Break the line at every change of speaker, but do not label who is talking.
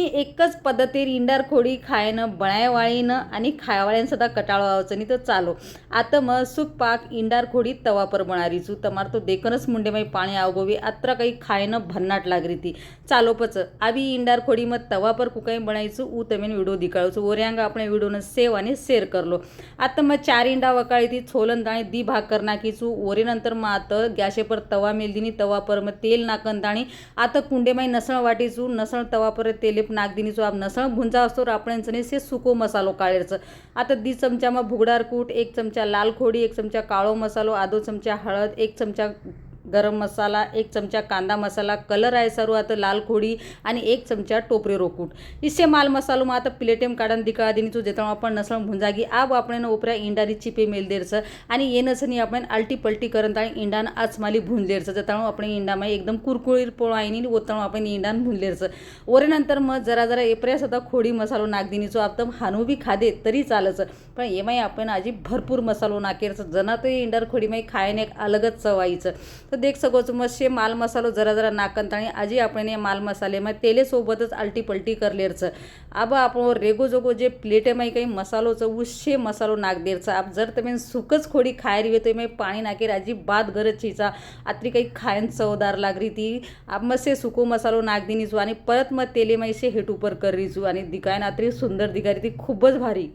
मी एकच पद्धतीर इंडार खोडी खायनं बळायवाळीनं आणि खायवाळ्यानं सदा कटाळो आवचं नहीं तो चालो आता म सुख पाक इंडार खोडी तवा पर बनारी छू तमार तो देखनस मुंडे में पानी आवगोवी अत्र कई खायनं भन्नाट लागरी थी चालो पच अभी इंडार खोडी में तवा पर कुकाई बनाईचू ऊ तमें वीडियो दिखाड़ू ओरियांग अपने वीडियो ने सेव आणि शेअर करलो आता मग 4 इंडा वकाळी थी छोलन दाणी दी भाग कर नाखीचू ओरे नंतर मग आता गॅसे पर तवा मेल दिनी तवा पर मग तेल नाकन दाणी आता कुंडे में नसण वाटीचू नसण तवा पर तेले नाक दिनी जो आप नसण भुंजा असतो आपण से सुको मसालो काढायचं आता 2 चमचा मग भुगडार कूट 1 चमचा लाल खोडी 1 चमचा काळो मसालो आधो चमचा हळद 1 चमचा गरम मसाला 1 चमचा कांदा मसाला कलर आहे सर्व आता लाल खोडी आणि 1 चमचा टोपरे रोकूट इससे माल मसालो में आता प्लेटेम काढन दिकाळा दिनी जो जेता आपण नसण भुंजागी आब आपण उपरा इंडारी चिपे मेल देरचं आणि येनसनी आपण अल्टी पलटी करन आणि इंडान आचमाली भुंजलेरचं जेता आपण इंडा में एकदम कुरकुरीर पोळाईनी ओतण आपण इंडान भुंजलेरचं ओरे नंतर मग जरा जरा एपऱ्या सुद्धा खोडी मसालो नाक दिनी जो आपण हानू भी खादे तरी चालचं पण एमाई आपण आजी भरपूर मसालो नाकेरचं जना तो इंडार खोडी में खायने एक अलगच चवाईचं तो देख सको मग शे माल मसालो जरा जरा नाकंताणी आजी आपण ये माल मसाले में तेले सोबतच अल्टी पलटी कर लेरचं अब आपण रेगो जोगो जे प्लेटे में काही मसालोचं उशे मसालो नाक देरचं आप जर तुम्ही सुकच खोडी खायरी वे तो में पाणी नाकेर आजी बात गरज छीचा आत्री काही खायन चवदार लागरी ती आप मग से सुको मसालो नाक दिनीचू आणि परत मग तेले में से हेट ऊपर करीचू आणि दिकायन आत्री सुंदर दिकारी ती खूपच भारी।